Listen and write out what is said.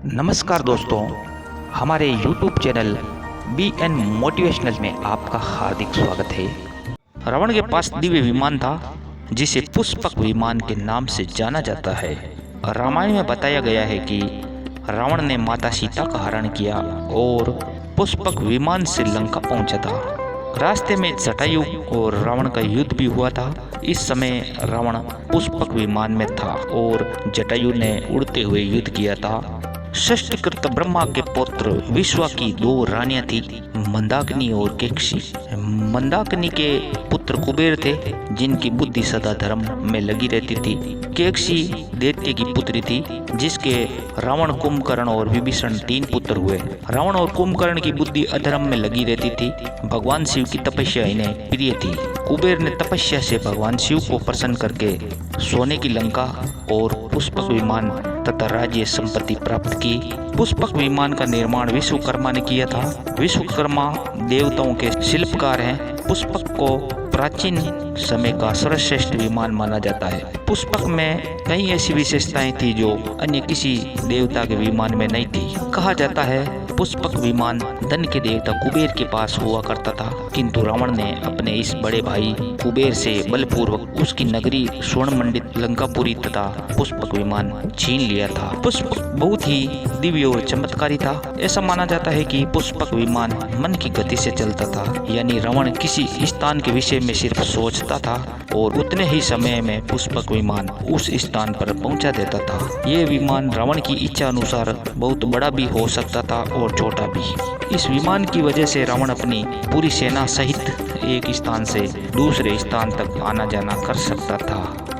नमस्कार दोस्तों, हमारे YouTube चैनल BN मोटिवेशनल में आपका हार्दिक स्वागत है। रावण के पास दिव्य विमान था जिसे पुष्पक विमान के नाम से जाना जाता है। रामायण में बताया गया है कि रावण ने माता सीता का हरण किया और पुष्पक विमान से लंका पहुंचा था। रास्ते में जटायु और रावण का युद्ध भी हुआ था। इस समय रावण पुष्पक विमान में था और जटायु ने उड़ते हुए युद्ध किया था। षष्ठकृत ब्रह्मा के पुत्र विश्वा की दो रानियां थी, मंदाकिनी और केकसी। मंदाकिनी के पुत्र कुबेर थे जिनकी बुद्धि सदा धर्म में लगी रहती थी। केकसी दैत्य की पुत्री थी जिसके रावण, कुंभकर्ण और विभीषण 3 पुत्र हुए। रावण और कुंभकर्ण की बुद्धि अधर्म में लगी रहती थी। भगवान शिव की तपस्या इन्हें प्रिय थी। कुबेर ने तपस्या से भगवान शिव को प्रसन्न करके सोने की लंका और पुष्पक विमान तथा राज्य संपत्ति प्राप्त की। पुष्पक विमान का निर्माण विश्वकर्मा ने किया था। विश्वकर्मा देवताओं के शिल्पकार हैं। पुष्पक को प्राचीन समय का सर्वश्रेष्ठ विमान माना जाता है। पुष्पक में कई ऐसी विशेषताएं थी जो अन्य किसी देवता के विमान में नहीं थी। कहा जाता है पुष्पक विमान धन के देवता कुबेर के पास हुआ करता था, किंतु रावण ने अपने इस बड़े भाई कुबेर से बलपूर्वक उसकी नगरी स्वर्ण मंडित लंकापुरी तथा पुष्पक विमान छीन लिया था। पुष्पक बहुत ही दिव्य और चमत्कारी था। ऐसा माना जाता है कि पुष्पक विमान मन की गति से चलता था, यानी रावण किसी स्थान के विषय में सिर्फ सोचता था और उतने ही समय में पुष्पक विमान उस स्थान पर पहुंचा देता था। ये विमान रावण की इच्छा अनुसार बहुत बड़ा भी हो सकता था और छोटा भी। इस विमान की वजह से रावण अपनी पूरी सेना सहित एक स्थान से दूसरे स्थान तक आना जाना कर सकता था।